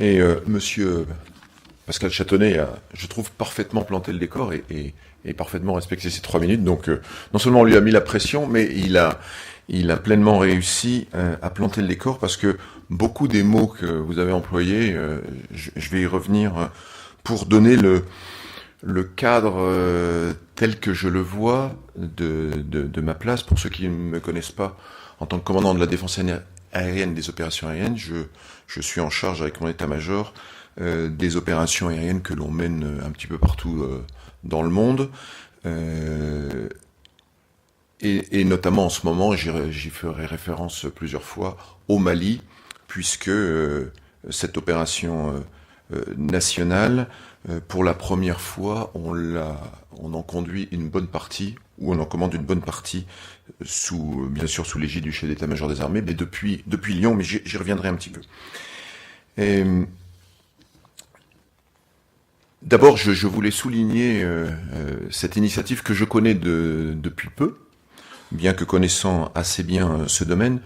Et monsieur Pascal Châtenay a, je trouve, parfaitement planté le décor et parfaitement respecté ces 3 minutes. Donc, non seulement on lui a mis la pression, mais il a pleinement réussi à planter le décor parce que beaucoup des mots que vous avez employés, je vais y revenir pour donner le cadre tel que je le vois de ma place. Pour ceux qui ne me connaissent pas, en tant que commandant de la défense aérienne des opérations aériennes, je suis en charge avec mon état-major des opérations aériennes que l'on mène un petit peu partout dans le monde. Et notamment en ce moment, j'y ferai référence plusieurs fois au Mali, puisque cette opération nationale, pour la première fois, on en conduit une bonne partie, ou on en commande une bonne partie, bien sûr sous l'égide du chef d'état-major des armées, mais depuis Lyon, mais j'y reviendrai un petit peu. D'abord, je voulais souligner cette initiative que je connais depuis peu, bien que connaissant assez bien ce domaine,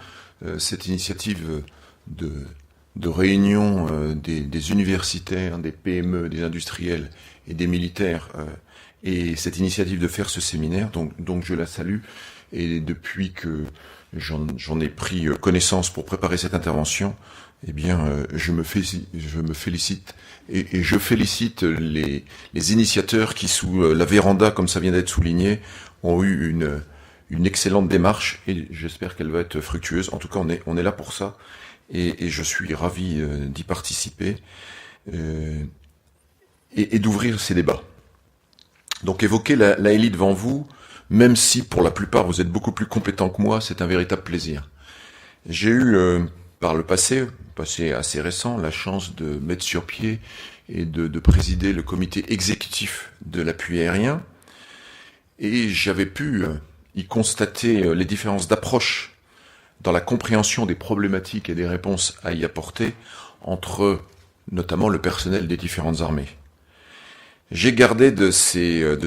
cette initiative de réunion des universitaires, des PME, des industriels et des militaires, et cette initiative de faire ce séminaire, donc je la salue, et depuis que j'en ai pris connaissance pour préparer cette intervention, eh bien, je me félicite et je félicite les initiateurs qui, sous la véranda, comme ça vient d'être souligné, ont eu une excellente démarche et j'espère qu'elle va être fructueuse. En tout cas, on est là pour ça et je suis ravi d'y participer et d'ouvrir ces débats. Donc, évoquer la LI devant vous, même si pour la plupart vous êtes beaucoup plus compétents que moi, c'est un véritable plaisir. J'ai eu par le passé assez récent, la chance de mettre sur pied et de présider le comité exécutif de l'appui aérien. Et j'avais pu y constater les différences d'approche dans la compréhension des problématiques et des réponses à y apporter entre notamment le personnel des différentes armées. J'ai gardé de ce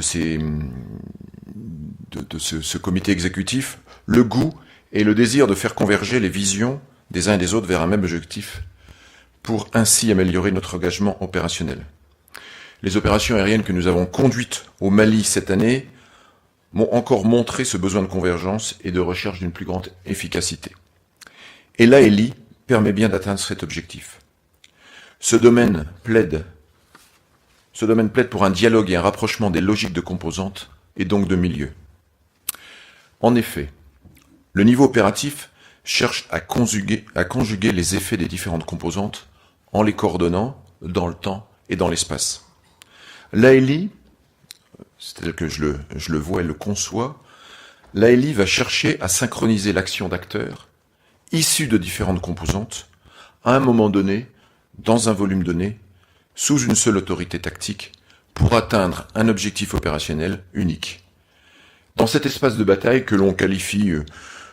comité exécutif le goût et le désir de faire converger les visions des uns et des autres vers un même objectif, pour ainsi améliorer notre engagement opérationnel. Les opérations aériennes que nous avons conduites au Mali cette année m'ont encore montré ce besoin de convergence et de recherche d'une plus grande efficacité. Et l'AELI permet bien d'atteindre cet objectif. Ce domaine plaide pour un dialogue et un rapprochement des logiques de composantes et donc de milieux. En effet, le niveau opératif cherche à conjuguer les effets des différentes composantes en les coordonnant dans le temps et dans l'espace. L'AELI, c'est tel que je le vois et le conçois, l'AELI va chercher à synchroniser l'action d'acteurs issus de différentes composantes à un moment donné, dans un volume donné, sous une seule autorité tactique, pour atteindre un objectif opérationnel unique. Dans cet espace de bataille que l'on qualifie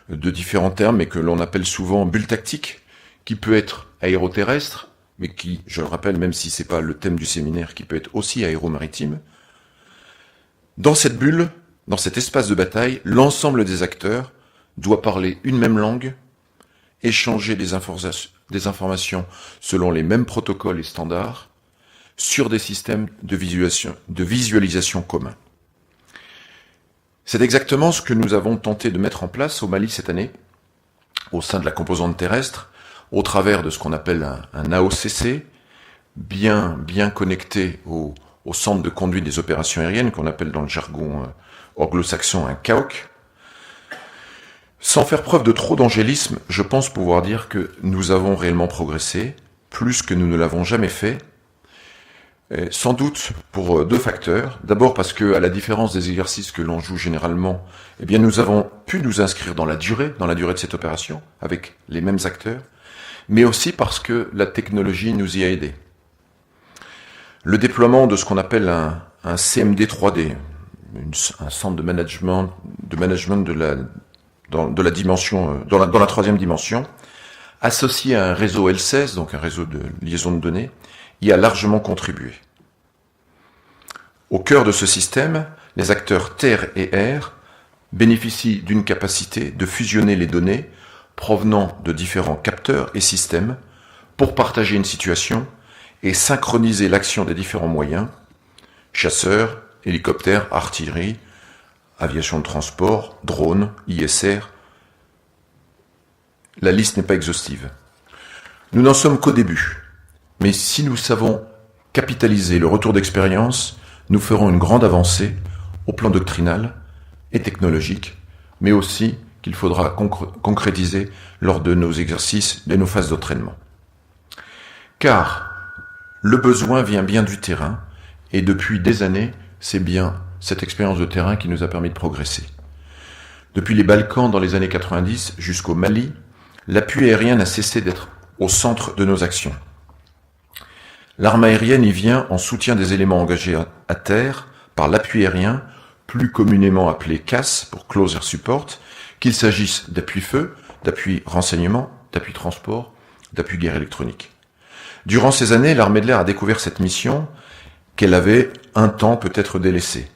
de différents termes et que l'on appelle souvent bulle tactique, qui peut être aéroterrestre, mais qui, je le rappelle, même si c'est pas le thème du séminaire, qui peut être aussi aéromaritime. Dans cette bulle, dans cet espace de bataille, l'ensemble des acteurs doit parler une même langue, échanger des informations selon les mêmes protocoles et standards, sur des systèmes de visualisation communs. C'est exactement ce que nous avons tenté de mettre en place au Mali cette année, au sein de la composante terrestre, au travers de ce qu'on appelle un AOCC, bien connecté au centre de conduite des opérations aériennes, qu'on appelle dans le jargon anglo-saxon un CAOC. Sans faire preuve de trop d'angélisme, je pense pouvoir dire que nous avons réellement progressé, plus que nous ne l'avons jamais fait, sans doute pour deux facteurs. D'abord parce que, à la différence des exercices que l'on joue généralement, eh bien nous avons pu nous inscrire dans la durée de cette opération, avec les mêmes acteurs, mais aussi parce que la technologie nous y a aidés. Le déploiement de ce qu'on appelle un CMD 3D, un centre de management dans la dimension, dans la troisième dimension, associé à un réseau L16, donc un réseau de liaison de données, y a largement contribué. Au cœur de ce système, les acteurs terre et air bénéficient d'une capacité de fusionner les données provenant de différents capteurs et systèmes pour partager une situation et synchroniser l'action des différents moyens, chasseurs, hélicoptères, artillerie, aviation de transport, drones, ISR. La liste n'est pas exhaustive. Nous n'en sommes qu'au début, mais si nous savons capitaliser le retour d'expérience, nous ferons une grande avancée au plan doctrinal et technologique, mais aussi qu'il faudra concrétiser lors de nos exercices et nos phases d'entraînement. Car le besoin vient bien du terrain, et depuis des années, c'est bien cette expérience de terrain qui nous a permis de progresser. Depuis les Balkans dans les années 90 jusqu'au Mali, l'appui aérien n'a cessé d'être au centre de nos actions. L'arme aérienne y vient en soutien des éléments engagés à terre par l'appui aérien, plus communément appelé CAS pour Close Air Support, qu'il s'agisse d'appui feu, d'appui renseignement, d'appui transport, d'appui guerre électronique. Durant ces années, l'armée de l'air a découvert cette mission qu'elle avait un temps peut-être délaissée.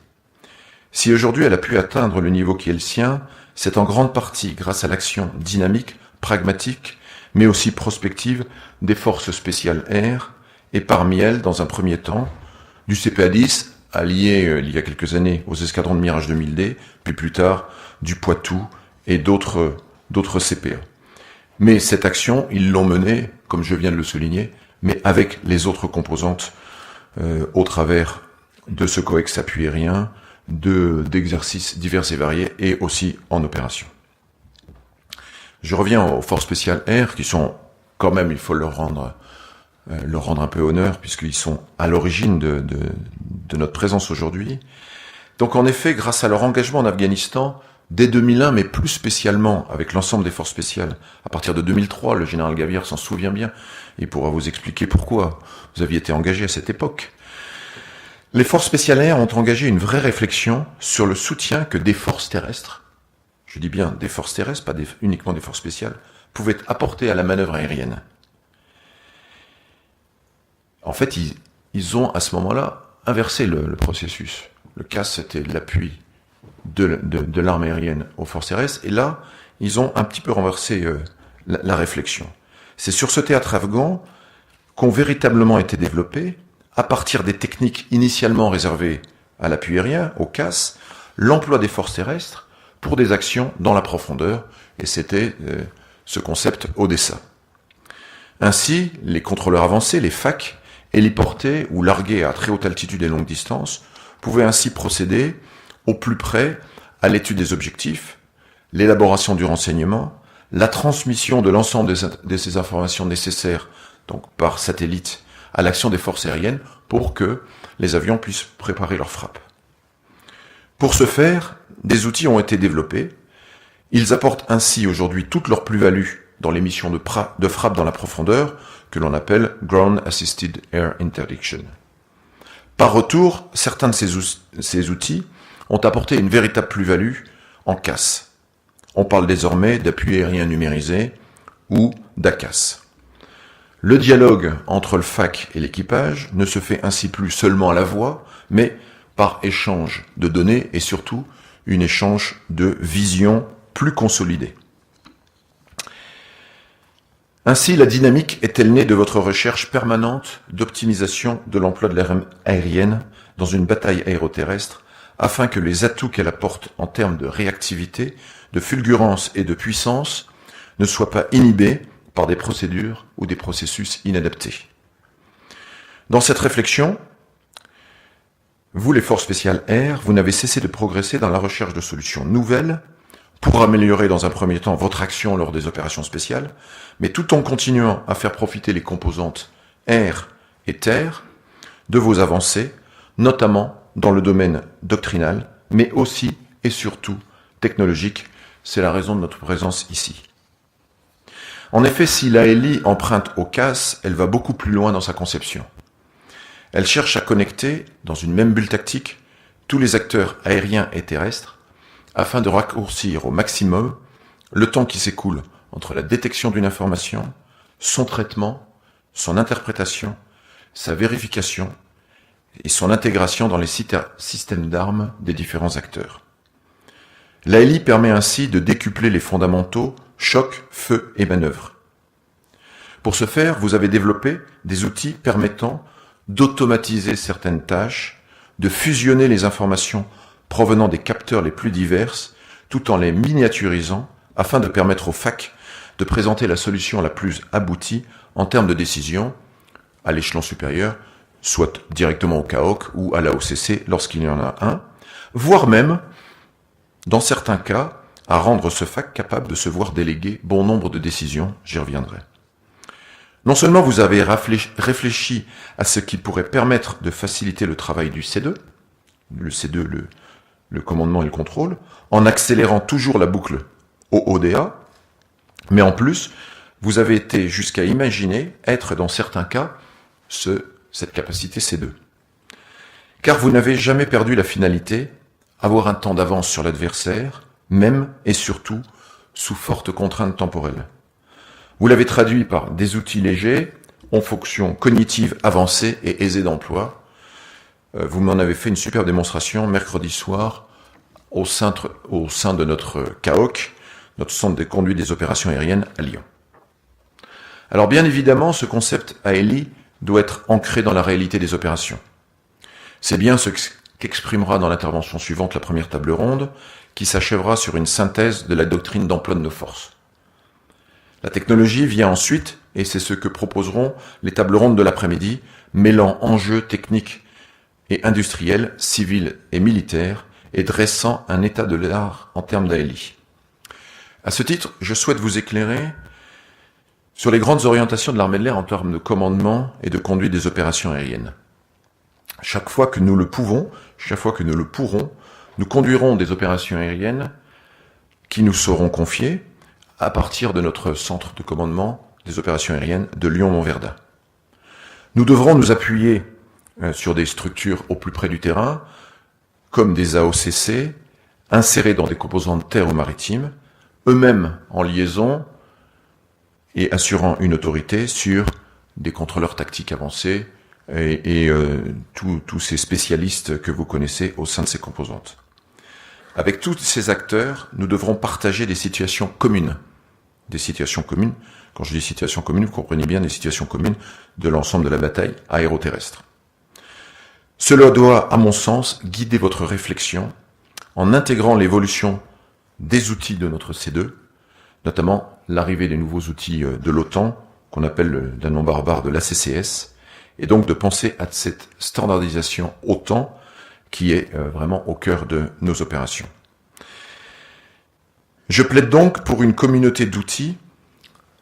Si aujourd'hui elle a pu atteindre le niveau qui est le sien, c'est en grande partie grâce à l'action dynamique, pragmatique, mais aussi prospective des forces spéciales air, et parmi elles, dans un premier temps, du CPA-10, allié il y a quelques années aux escadrons de Mirage 2000D, puis plus tard du Poitou et d'autres CPA. Mais cette action, ils l'ont menée, comme je viens de le souligner, mais avec les autres composantes au travers de ce COEX appui aérien, d'exercices divers et variés, et aussi en opération. Je reviens aux forces spéciales air, qui sont quand même, il faut leur rendre un peu honneur, puisqu'ils sont à l'origine de notre présence aujourd'hui. Donc en effet, grâce à leur engagement en Afghanistan, dès 2001, mais plus spécialement avec l'ensemble des forces spéciales, à partir de 2003, le général Gavière s'en souvient bien, il pourra vous expliquer pourquoi vous aviez été engagé à cette époque. Les forces spéciales air ont engagé une vraie réflexion sur le soutien que des forces terrestres, je dis bien des forces terrestres, pas uniquement des forces spéciales, pouvaient apporter à la manœuvre aérienne. En fait, ils ont à ce moment-là inversé le processus. Le CAS, c'était l'appui de l'arme aérienne aux forces terrestres, et là, ils ont un petit peu renversé la réflexion. C'est sur ce théâtre afghan qu'ont véritablement été développés, à partir des techniques initialement réservées à l'appui aérien, au CAS, l'emploi des forces terrestres pour des actions dans la profondeur, et c'était ce concept Odessa. Ainsi, les contrôleurs avancés, les FAC, héliportés ou largués à très haute altitude et longue distance, pouvaient ainsi procéder au plus près à l'étude des objectifs, l'élaboration du renseignement, la transmission de l'ensemble de ces informations nécessaires, donc par satellite, à l'action des forces aériennes pour que les avions puissent préparer leur frappe. Pour ce faire, des outils ont été développés. Ils apportent ainsi aujourd'hui toute leur plus-value dans les missions de frappe dans la profondeur, que l'on appelle Ground Assisted Air Interdiction. Par retour, certains de ces outils ont apporté une véritable plus-value en CAS. On parle désormais d'appui aérien numérisé ou d'ACAS. Le dialogue entre le FAC et l'équipage ne se fait ainsi plus seulement à la voix, mais par échange de données et surtout un échange de visions plus consolidées. Ainsi, la dynamique est-elle née de votre recherche permanente d'optimisation de l'emploi de l'arme aérienne dans une bataille aéroterrestre, afin que les atouts qu'elle apporte en termes de réactivité, de fulgurance et de puissance ne soient pas inhibés par des procédures ou des processus inadaptés. Dans cette réflexion, vous, les forces spéciales air, vous n'avez cessé de progresser dans la recherche de solutions nouvelles pour améliorer dans un premier temps votre action lors des opérations spéciales, mais tout en continuant à faire profiter les composantes air et terre de vos avancées, notamment dans le domaine doctrinal, mais aussi et surtout technologique. C'est la raison de notre présence ici. En effet, si la LI emprunte au CAS, elle va beaucoup plus loin dans sa conception. Elle cherche à connecter, dans une même bulle tactique, tous les acteurs aériens et terrestres, afin de raccourcir au maximum le temps qui s'écoule entre la détection d'une information, son traitement, son interprétation, sa vérification et son intégration dans les systèmes d'armes des différents acteurs. La LI permet ainsi de décupler les fondamentaux choc, feu et manœuvre. Pour ce faire, vous avez développé des outils permettant d'automatiser certaines tâches, de fusionner les informations provenant des capteurs les plus diverses, tout en les miniaturisant, afin de permettre aux facs de présenter la solution la plus aboutie en termes de décision à l'échelon supérieur, soit directement au CAOC ou à la OCC lorsqu'il y en a un, voire même, dans certains cas, à rendre ce fac capable de se voir déléguer bon nombre de décisions, j'y reviendrai. Non seulement vous avez réfléchi à ce qui pourrait permettre de faciliter le travail du C2, le commandement et le contrôle, en accélérant toujours la boucle OODA, mais en plus, vous avez été jusqu'à imaginer être dans certains cas cette capacité C2. Car vous n'avez jamais perdu la finalité, avoir un temps d'avance sur l'adversaire, même et surtout sous forte contrainte temporelle. Vous l'avez traduit par des outils légers, en fonction cognitive avancée et aisée d'emploi. Vous m'en avez fait une superbe démonstration mercredi soir au sein de notre CAOC, notre centre de conduite des opérations aériennes à Lyon. Alors bien évidemment, ce concept AELI doit être ancré dans la réalité des opérations. C'est bien ce qu'exprimera dans l'intervention suivante la première table ronde, qui s'achèvera sur une synthèse de la doctrine d'emploi de nos forces. La technologie vient ensuite, et c'est ce que proposeront les tables rondes de l'après-midi, mêlant enjeux techniques et industriels, civils et militaires, et dressant un état de l'art en termes d'AELI. À ce titre, je souhaite vous éclairer sur les grandes orientations de l'armée de l'air en termes de commandement et de conduite des opérations aériennes. Chaque fois que nous le pourrons, nous conduirons des opérations aériennes qui nous seront confiées à partir de notre centre de commandement des opérations aériennes de Lyon-Montverdun. Nous devrons nous appuyer sur des structures au plus près du terrain, comme des AOCC, insérés dans des composants de terre ou maritimes, eux-mêmes en liaison et assurant une autorité sur des contrôleurs tactiques avancés et tous ces spécialistes que vous connaissez au sein de ces composantes. Avec tous ces acteurs, nous devrons partager des situations communes. Des situations communes, quand je dis situations communes, vous comprenez bien des situations communes de l'ensemble de la bataille aéroterrestre. Cela doit, à mon sens, guider votre réflexion en intégrant l'évolution des outils de notre C2, notamment l'arrivée des nouveaux outils de l'OTAN, qu'on appelle d'un nom barbare de l'ACCS, et donc de penser à cette standardisation OTAN qui est vraiment au cœur de nos opérations. Je plaide donc pour une communauté d'outils,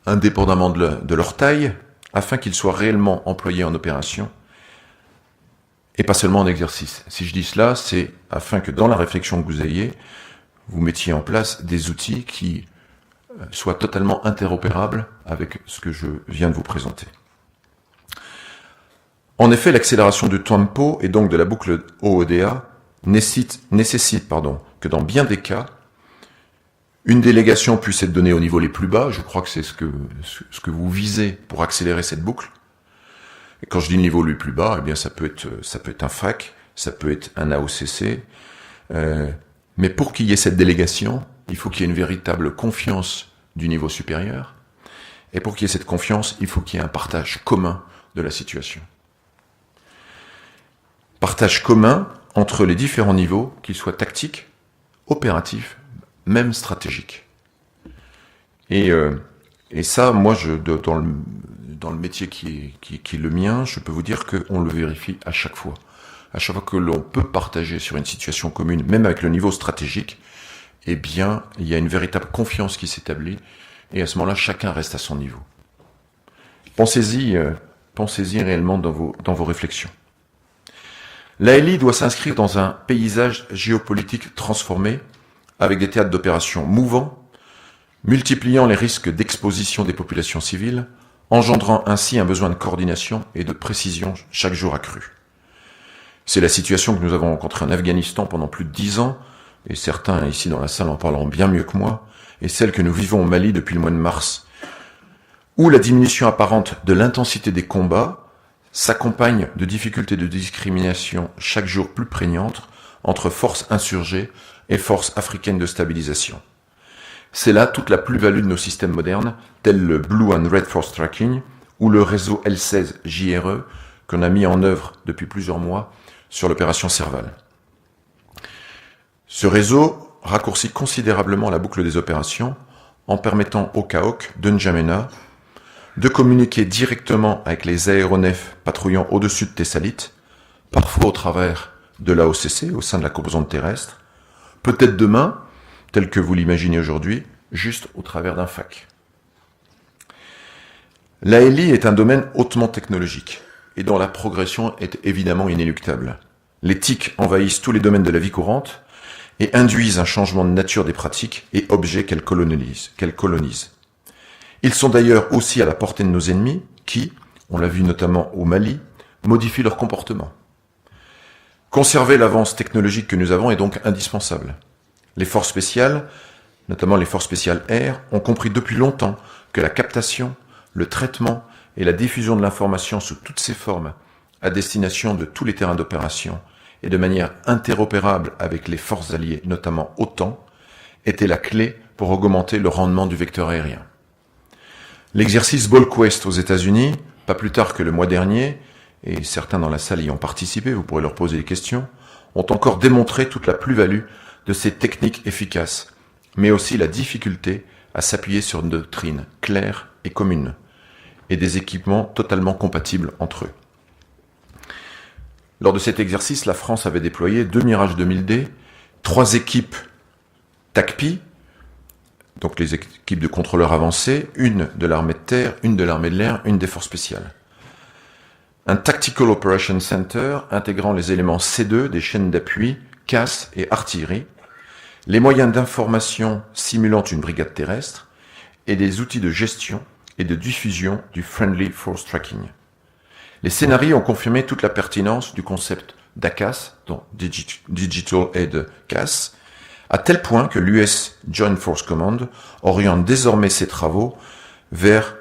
indépendamment de leur taille, afin qu'ils soient réellement employés en opération, et pas seulement en exercice. Si je dis cela, c'est afin que dans la réflexion que vous ayez, vous mettiez en place des outils qui soient totalement interopérables avec ce que je viens de vous présenter. En effet, l'accélération du tempo et donc de la boucle OODA nécessite que dans bien des cas, une délégation puisse être donnée au niveau les plus bas. Je crois que c'est ce que vous visez pour accélérer cette boucle. Et quand je dis le niveau le plus bas, eh bien ça peut être un FAC, ça peut être un AOCC. Mais pour qu'il y ait cette délégation, il faut qu'il y ait une véritable confiance du niveau supérieur. Et pour qu'il y ait cette confiance, il faut qu'il y ait un partage commun de la situation. Partage commun entre les différents niveaux, qu'ils soient tactiques, opératifs, même stratégiques. Et ça, moi, dans le métier qui est le mien, je peux vous dire qu'on le vérifie à chaque fois. À chaque fois que l'on peut partager sur une situation commune, même avec le niveau stratégique, eh bien, il y a une véritable confiance qui s'établit, et à ce moment-là, chacun reste à son niveau. Pensez-y réellement dans vos réflexions. L'AELI doit s'inscrire dans un paysage géopolitique transformé, avec des théâtres d'opérations mouvants, multipliant les risques d'exposition des populations civiles, engendrant ainsi un besoin de coordination et de précision chaque jour accru. C'est la situation que nous avons rencontrée en Afghanistan pendant plus de 10 ans, et certains ici dans la salle en parleront bien mieux que moi, et celle que nous vivons au Mali depuis le mois de mars, où la diminution apparente de l'intensité des combats s'accompagne de difficultés de discrimination chaque jour plus prégnantes entre forces insurgées et forces africaines de stabilisation. C'est là toute la plus-value de nos systèmes modernes, tels le Blue and Red Force Tracking ou le réseau L16 JRE qu'on a mis en œuvre depuis plusieurs mois sur l'opération Serval. Ce réseau raccourcit considérablement la boucle des opérations en permettant au CAOC de N'Djamena de communiquer directement avec les aéronefs patrouillant au-dessus de Thessalite, parfois au travers de l'AOCC, au sein de la composante terrestre, peut-être demain, tel que vous l'imaginez aujourd'hui, juste au travers d'un FAC. L'AELI est un domaine hautement technologique et dont la progression est évidemment inéluctable. Les TIC envahissent tous les domaines de la vie courante et induisent un changement de nature des pratiques et objets qu'elles colonisent. Ils sont d'ailleurs aussi à la portée de nos ennemis qui, on l'a vu notamment au Mali, modifient leur comportement. Conserver l'avance technologique que nous avons est donc indispensable. Les forces spéciales, notamment les forces spéciales air, ont compris depuis longtemps que la captation, le traitement et la diffusion de l'information sous toutes ses formes à destination de tous les terrains d'opération et de manière interopérable avec les forces alliées, notamment OTAN, était la clé pour augmenter le rendement du vecteur aérien. L'exercice BallQuest aux États-Unis, pas plus tard que le mois dernier, et certains dans la salle y ont participé, vous pourrez leur poser des questions, ont encore démontré toute la plus-value de ces techniques efficaces, mais aussi la difficulté à s'appuyer sur une doctrine claire et commune, et des équipements totalement compatibles entre eux. Lors de cet exercice, la France avait déployé 2 Mirage 2000D, 3 équipes TACPI, donc les équipes de contrôleurs avancés, une de l'armée de terre, une de l'armée de l'air, une des forces spéciales. Un Tactical Operations Center intégrant les éléments C2 des chaînes d'appui, CAS et artillerie, les moyens d'information simulant une brigade terrestre et des outils de gestion et de diffusion du Friendly Force Tracking. Les scénarios ont confirmé toute la pertinence du concept d'ACAS, donc Digital Aid CAS, à tel point que l'US Joint Force Command oriente désormais ses travaux vers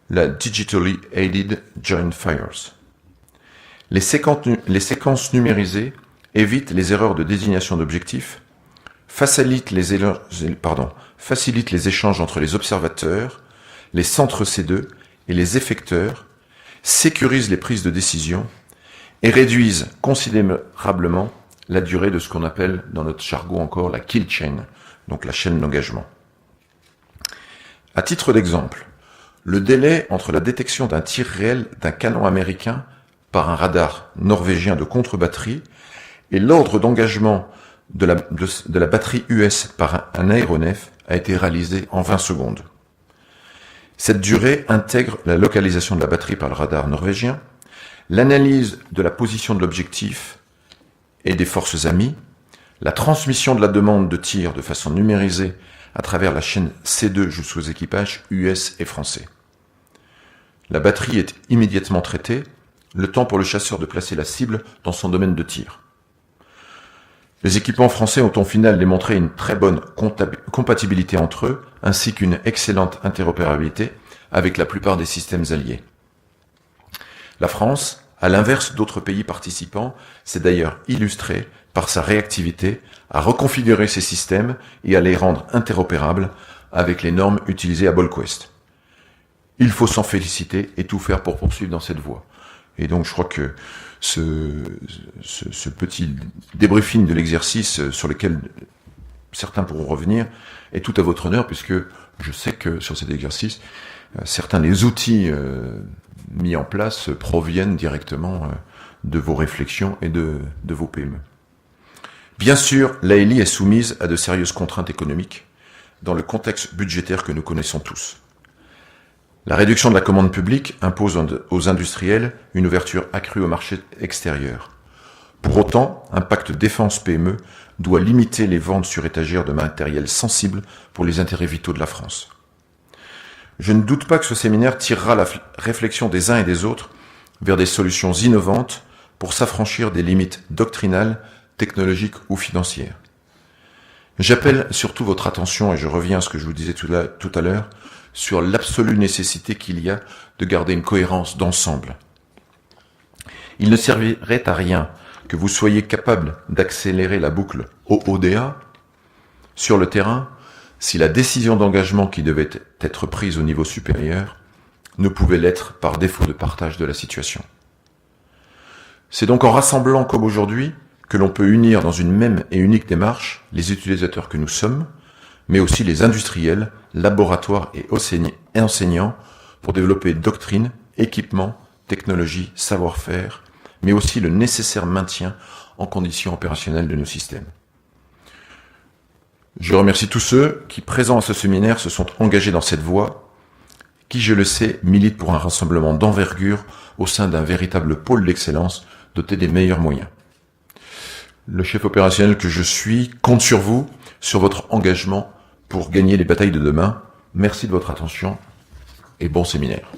la Digitally Aided Joint Fires. Les séquences numérisées évitent les erreurs de désignation d'objectifs, facilitent les échanges entre les observateurs, les centres C2 et les effecteurs, sécurisent les prises de décision et réduisent considérablement la durée de ce qu'on appelle dans notre jargon encore la kill chain, donc la chaîne d'engagement. À titre d'exemple, le délai entre la détection d'un tir réel d'un canon américain par un radar norvégien de contre-batterie et l'ordre d'engagement de la batterie US par un aéronef a été réalisé en 20 secondes. Cette durée intègre la localisation de la batterie par le radar norvégien, l'analyse de la position de l'objectif et des forces amies, la transmission de la demande de tir de façon numérisée à travers la chaîne C2 jusqu'aux équipages US et français. La batterie est immédiatement traitée, le temps pour le chasseur de placer la cible dans son domaine de tir. Les équipements français ont au final démontré une très bonne compatibilité entre eux, ainsi qu'une excellente interopérabilité avec la plupart des systèmes alliés. La France, à l'inverse d'autres pays participants, s'est d'ailleurs illustrée par sa réactivité à reconfigurer ses systèmes et à les rendre interopérables avec les normes utilisées à BallQuest. Il faut s'en féliciter et tout faire pour poursuivre dans cette voie. Et donc je crois que ce petit débriefing de l'exercice sur lequel certains pourront revenir est tout à votre honneur, puisque je sais que sur cet exercice, certains des outils mis en place proviennent directement de vos réflexions et de vos PME. Bien sûr, l'AELI est soumise à de sérieuses contraintes économiques dans le contexte budgétaire que nous connaissons tous. La réduction de la commande publique impose aux industriels une ouverture accrue au marché extérieur. Pour autant, un pacte défense PME doit limiter les ventes sur étagère de matériel sensible pour les intérêts vitaux de la France. Je ne doute pas que ce séminaire tirera la réflexion des uns et des autres vers des solutions innovantes pour s'affranchir des limites doctrinales, technologiques ou financières. J'appelle surtout votre attention, et je reviens à ce que je vous disais tout à l'heure, sur l'absolue nécessité qu'il y a de garder une cohérence d'ensemble. Il ne servirait à rien que vous soyez capable d'accélérer la boucle OODA sur le terrain si la décision d'engagement qui devait être prise au niveau supérieur ne pouvait l'être par défaut de partage de la situation. C'est donc en rassemblant comme aujourd'hui que l'on peut unir dans une même et unique démarche les utilisateurs que nous sommes, mais aussi les industriels, laboratoires et enseignants pour développer doctrines, équipements, technologies, savoir-faire, mais aussi le nécessaire maintien en conditions opérationnelles de nos systèmes. Je remercie tous ceux qui, présents à ce séminaire, se sont engagés dans cette voie, qui, je le sais, militent pour un rassemblement d'envergure au sein d'un véritable pôle d'excellence doté des meilleurs moyens. Le chef opérationnel que je suis compte sur vous, sur votre engagement pour gagner les batailles de demain. Merci de votre attention et bon séminaire.